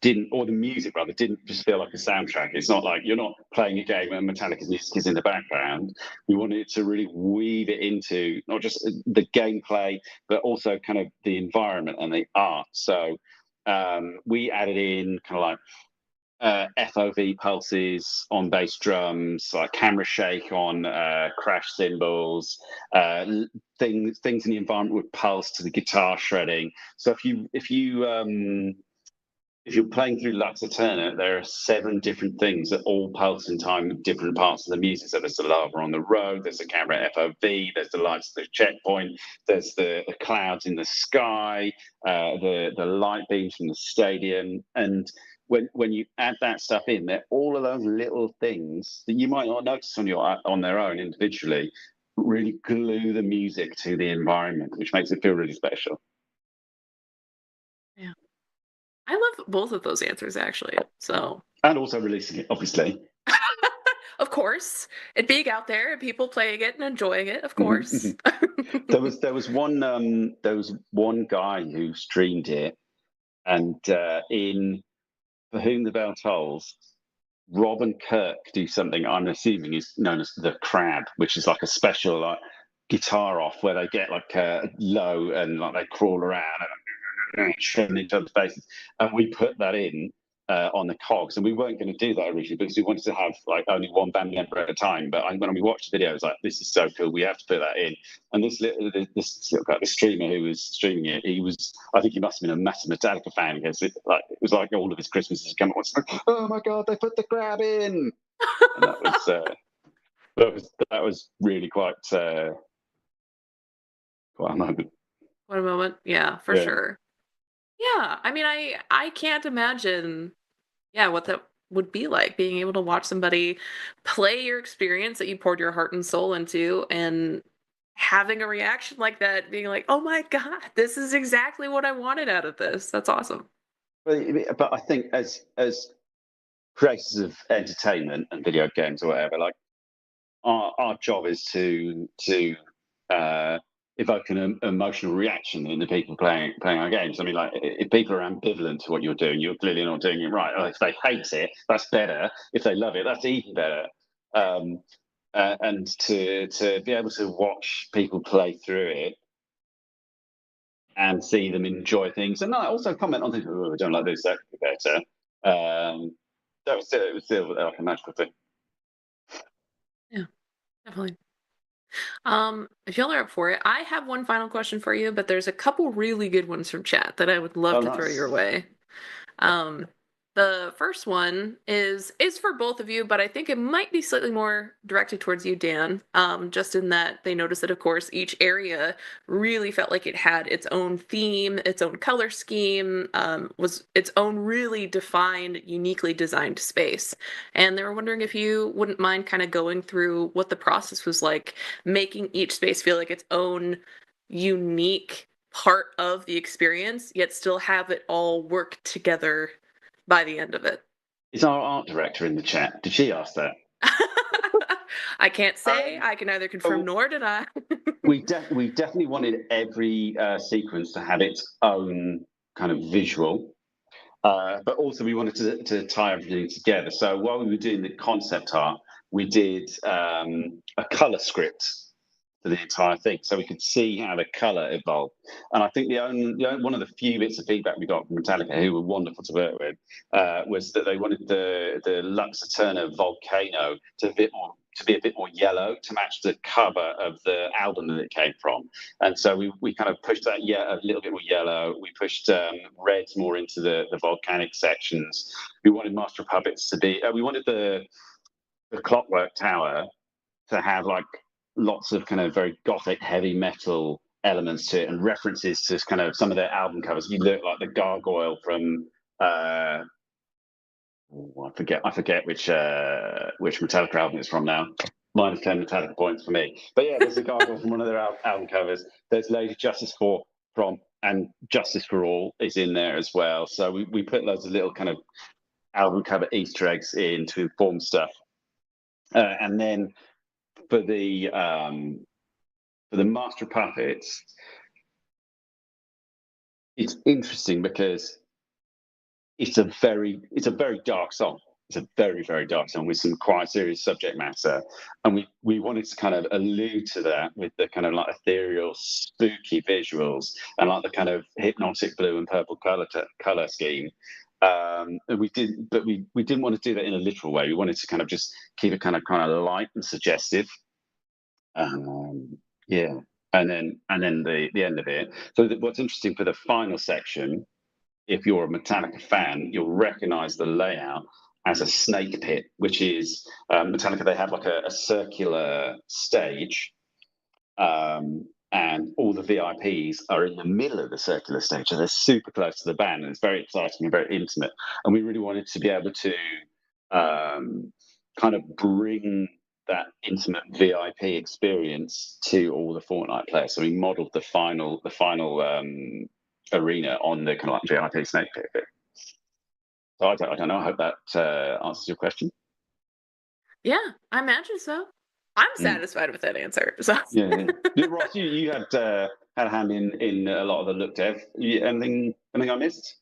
didn't, or the music rather, didn't just feel like a soundtrack. It's not like you're not playing a game and Metallica's music is in the background. We wanted to really weave it into not just the gameplay, but also kind of the environment and the art. So we added in kind of like FOV pulses on bass drums, like camera shake on crash cymbals, things in the environment would pulse to the guitar shredding. So if you if you're playing through Lux Eterna, there are 7 different things that all pulse in time with different parts of the music. So there's the lava on the road, there's the camera FOV, there's the lights at the checkpoint, there's the clouds in the sky, the light beams from the stadium. And when you add that stuff in, there all of those little things that you might not notice on their own individually really glue the music to the environment, which makes it feel really special. Yeah. I love both of those answers actually. So, And also releasing it, obviously. of course, it being out there and people playing it and enjoying it, of Mhm, course. there was one guy who streamed it, and in For Whom the Bell Tolls, Rob and Kirk do something I'm assuming is known as the crab, which is like a special like guitar off where they get like low and like they crawl around and shoving each other's faces. And we put that in on the cogs, and we weren't going to do that originally because we wanted to have like only one band member at a time. But when we watched the video, I was like, "This is so cool! We have to put that in." And this little guy, the streamer who was streaming it, I think he must have been a massive Metallica fan because it was like all of his Christmases come at once. Like, oh my god, they put the crab in, and that was really quite a moment. What a moment. Yeah, for Yeah. sure. Yeah, I mean, I can't imagine, yeah, what that would be like being able to watch somebody play your experience that you poured your heart and soul into and having a reaction like that, being like, "Oh my god, this is exactly what I wanted out of this." That's awesome. But I think as creators of entertainment and video games or whatever, like our job is to uh, evoke an emotional reaction in the people playing our games. I mean, like if people are ambivalent to what you're doing, you're clearly not doing it right. Or if they hate it, that's better. If they love it, that's even better. Um, and to be able to watch people play through it and see them enjoy things, and also comment on things. Oh, I don't like this. That could be better. It was still like a magical thing. Yeah, definitely. If y'all are up for it, I have one final question for you, but there's a couple really good ones from chat that I would love Oh, to throw nice. your way. Um, the first one is for both of you, but I think it might be slightly more directed towards you, Dan. Just in that they noticed that, of course, each area really felt like it had its own theme, its own color scheme, was its own really defined, uniquely designed space. And they were wondering if you wouldn't mind kind of going through what the process was like, making each space feel like its own unique part of the experience, yet still have it all work together by the end of it. Is our art director in the chat? Did she ask that? I can't say. Um, I can neither confirm oh, nor deny. we definitely wanted every sequence to have its own kind of visual, but also we wanted to tie everything together. So while we were doing the concept art, we did a color script for the entire thing, so we could see how the color evolved. And I think one of the few bits of feedback we got from Metallica, who were wonderful to work with, was that they wanted the Lux Eterna volcano to be a bit more yellow to match the cover of the album that it came from. And so we kind of pushed that a little bit more yellow. We pushed reds more into the volcanic sections. We wanted Master of Puppets to be. We wanted the Clockwork Tower to have like lots of kind of very gothic heavy metal elements to it and references to kind of some of their album covers. You look like the gargoyle from I forget which Metallica album it's from now. -10 Metallica points for me. But yeah, there's a gargoyle from one of their album covers. There's Lady Justice for from and Justice for All is in there as well. So we put loads of little kind of album cover Easter eggs in to inform stuff. And then for the Master Puppets, it's interesting because it's a very dark song. It's a very dark song with some quite serious subject matter, and we wanted to kind of allude to that with the kind of like ethereal, spooky visuals and like the kind of hypnotic blue and purple color scheme. And we didn't want to do that in a literal way. We wanted to kind of just keep it kind of light and suggestive. Yeah, and then the end of it. So what's interesting for the final section if you're a Metallica fan, you'll recognize the layout as a snake pit, which is Metallica. They have like a circular stage, and all the VIPs are in the middle of the circular stage, so they're super close to the band, and it's very exciting and very intimate. And we really wanted to be able to kind of bring that intimate VIP experience to all the Fortnite players. So we modelled the final arena on the kind of like VIP snake pit bit. So I don't know. I hope that answers your question. Yeah, I imagine so. I'm satisfied with that answer. So Yeah. Ross, you had a hand in a lot of the look dev. Anything I missed?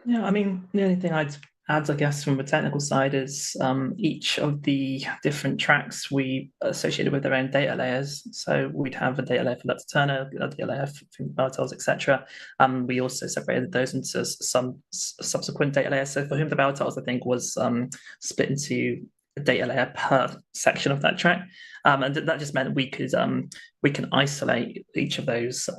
Yeah, I mean, the only thing I'd add, I guess, from the technical side is each of the different tracks we associated with their own data layers. So we'd have a data layer for Lux Turner, a data layer for Bartels, etc. We also separated those into some subsequent data layers. So for whom the Bartels, I think, was split into a data layer per section of that track, and that just meant we can isolate each of those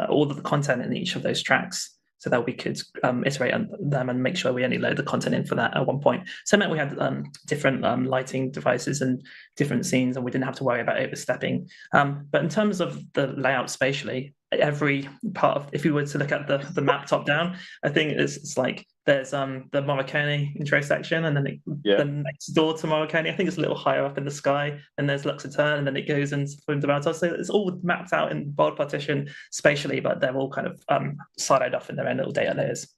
all of the content in each of those tracks, so that we could iterate on them and make sure we only load the content in for that at one point. So it meant we had different lighting devices and different scenes, and we didn't have to worry about overstepping. But in terms of the layout spatially, every part of, if you were to look at the map top down, I think it's like there's the Morricone intro section, and then the next door to Morricone, I think it's a little higher up in the sky, and there's Luxaturn, and then it goes into Fundamental. So it's all mapped out in bold partition spatially, but they're all kind of siloed off in their own little data layers.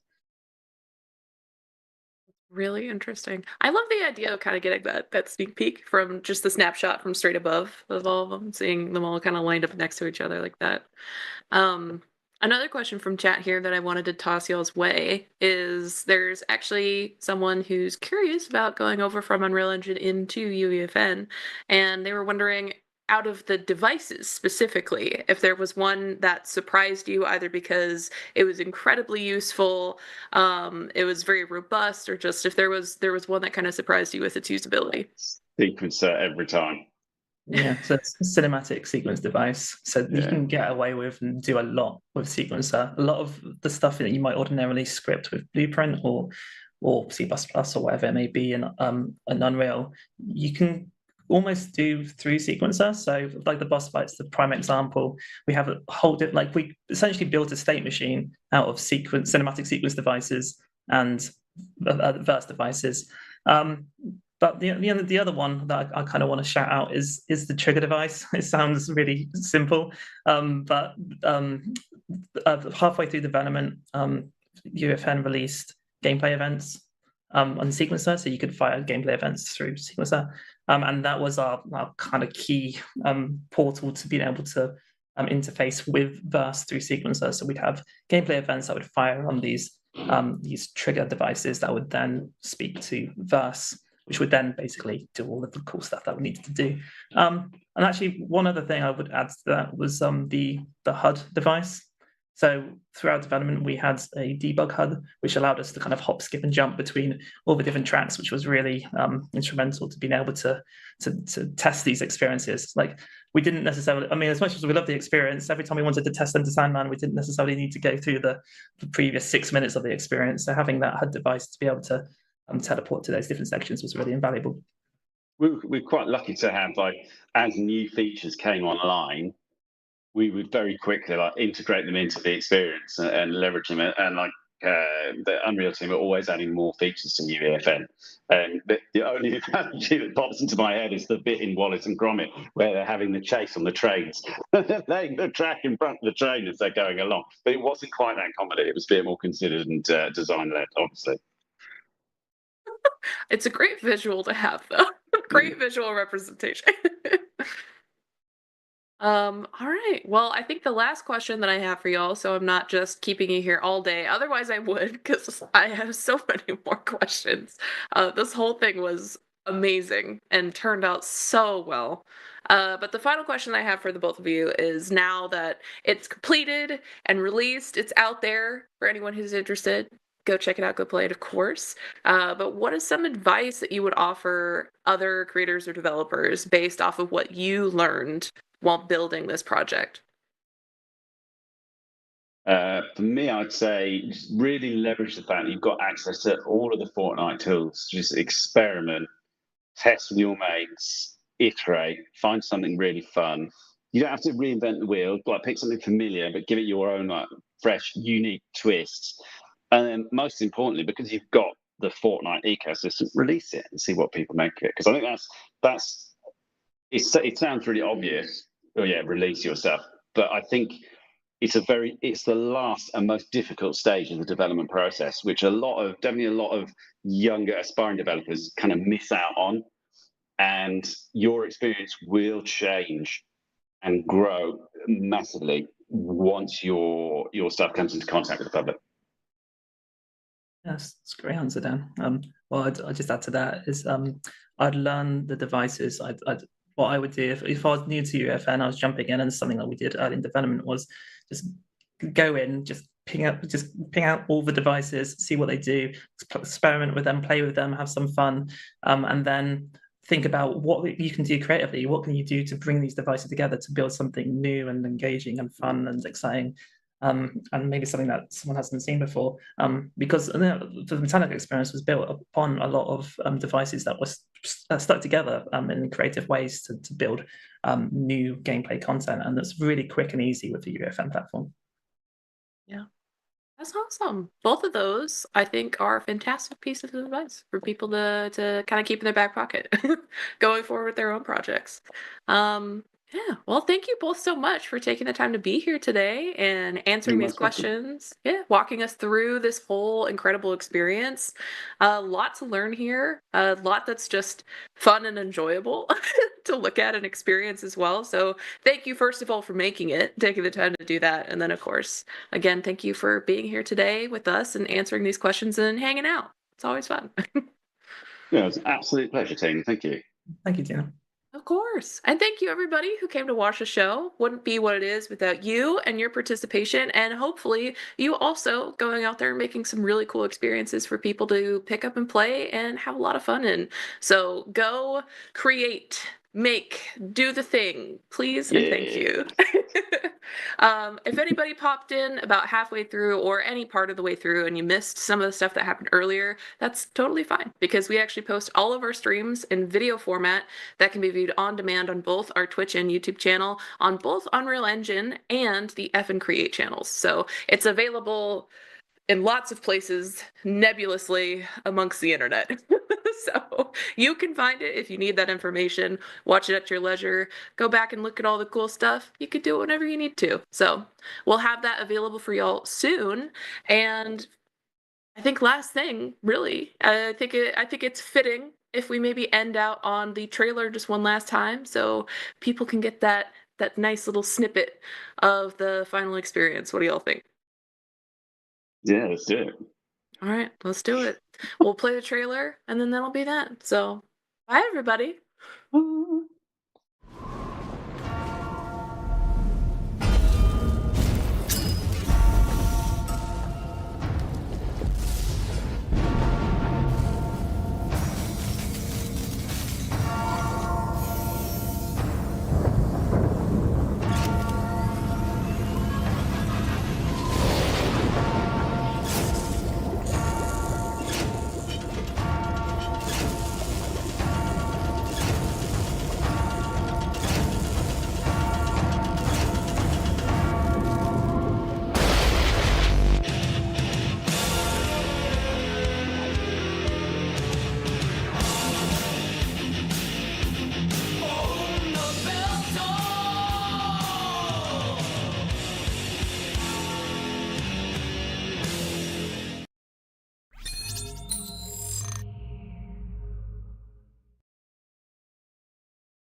really interesting. I love the idea of kind of getting that sneak peek from just the snapshot from straight above of all of them, seeing them all kind of lined up next to each other like that. Another question from chat here that I wanted to toss y'all's way is there's actually someone who's curious about going over from Unreal Engine into UEFN, and they were wondering, out of the devices specifically, if there was one that surprised you, either because it was incredibly useful, it was very robust, or just if there was one that kind of surprised you with its usability. Sequencer every time. Yeah, so it's a cinematic sequence device. So you can get away with and do a lot with sequencer. A lot of the stuff that you might ordinarily script with Blueprint or C++ or whatever it may be in Unreal, you can almost do through sequencer. So like the boss fights, the prime example, we have a whole like we essentially built a state machine out of cinematic sequence devices and verse devices. But the other one that I kind of want to shout out is the trigger device. It sounds really simple, but halfway through development, UEFN released gameplay events on Sequencer, so you could fire gameplay events through Sequencer, and that was our kind of key portal to being able to interface with Verse through Sequencer. So we'd have gameplay events that would fire on these trigger devices that would then speak to Verse, which would then basically do all of the cool stuff that we needed to do. And actually, one other thing I would add to that was the HUD device. So throughout development, we had a debug HUD, which allowed us to kind of hop, skip, and jump between all the different tracks, which was really instrumental to being able to test these experiences. Like, we didn't necessarily, I mean, as much as we loved the experience, every time we wanted to test Enter Sandman, we didn't necessarily need to go through the previous 6 minutes of the experience. So having that HUD device to be able to teleport to those different sections was really invaluable. We're quite lucky to have, like, as new features came online, we would very quickly like integrate them into the experience and leverage them. And like the Unreal team are always adding more features to UEFN. And the only analogy that pops into my head is the bit in Wallace and Gromit where they're having the chase on the trains, laying the track in front of the train as they're going along. But it wasn't quite that comedy. It was a bit more considered and design-led, obviously. It's a great visual to have, though. Great visual representation. All right. Well, I think the last question that I have for y'all, so I'm not just keeping you here all day. Otherwise, I would, because I have so many more questions. This whole thing was amazing and turned out so well. But the final question I have for the both of you is, now that it's completed and released, it's out there for anyone who's interested. Go check it out, go play it, of course. But what is some advice that you would offer other creators or developers based off of what you learned while building this project? For me, I'd say just really leverage the fact that you've got access to all of the Fortnite tools. Just experiment, test with your mates, iterate, find something really fun. You don't have to reinvent the wheel. Like pick something familiar, but give it your own like fresh, unique twist. And then, most importantly, because you've got the Fortnite ecosystem, release it and see what people make of it. Because I think that's it sounds really obvious. Oh yeah, release your stuff. But I think it's the last and most difficult stage of the development process, which definitely a lot of younger aspiring developers kind of miss out on. And your experience will change and grow massively once your stuff comes into contact with the public. Yes, that's a great answer, Dan. Well, I'd just add to that is I'd learn the devices. What I would do if I was new to UEFN, I was jumping in, and something that we did early in development was just go in, just ping out all the devices, see what they do, experiment with them, play with them, have some fun, and then think about what you can do creatively. What can you do to bring these devices together to build something new and engaging and fun and exciting, and maybe something that someone hasn't seen before. Because the Metallica experience was built upon a lot of devices that were stuck together in creative ways to build new gameplay content, and that's really quick and easy with the UEFN platform. Yeah. That's awesome. Both of those, I think, are fantastic pieces of advice for people to kind of keep in their back pocket going forward with their own projects. Yeah, well, thank you both so much for taking the time to be here today and You're answering these most welcome. questions. Yeah, walking us through this whole incredible experience. A lot to learn here, a lot that's just fun and enjoyable to look at and experience as well. So, thank you, first of all, for making it, taking the time to do that. And then, of course, again, thank you for being here today with us and answering these questions and hanging out. It's always fun. Yeah, it was an absolute pleasure, Tina. Thank you. Thank you, Tina. Of course. And thank you, everybody who came to watch the show. Wouldn't be what it is without you and your participation. And hopefully, you also going out there and making some really cool experiences for people to pick up and play and have a lot of fun in. So go create, make, do the thing, please, and thank Yeah. you. If anybody popped in about halfway through or any part of the way through and you missed some of the stuff that happened earlier, that's totally fine because we actually post all of our streams in video format that can be viewed on demand on both our Twitch and YouTube channel, on both Unreal Engine and the F and Create channels. So it's available in lots of places nebulously amongst the internet. So you can find it if you need that information, watch it at your leisure, go back and look at all the cool stuff. You could do it whenever you need to. So we'll have that available for y'all soon. And I think last thing, really, I think it's fitting if we maybe end out on the trailer just one last time so people can get that nice little snippet of the final experience. What do y'all think? Yeah, let's do it. All right, let's do it. We'll play the trailer and then that'll be that. So, bye everybody.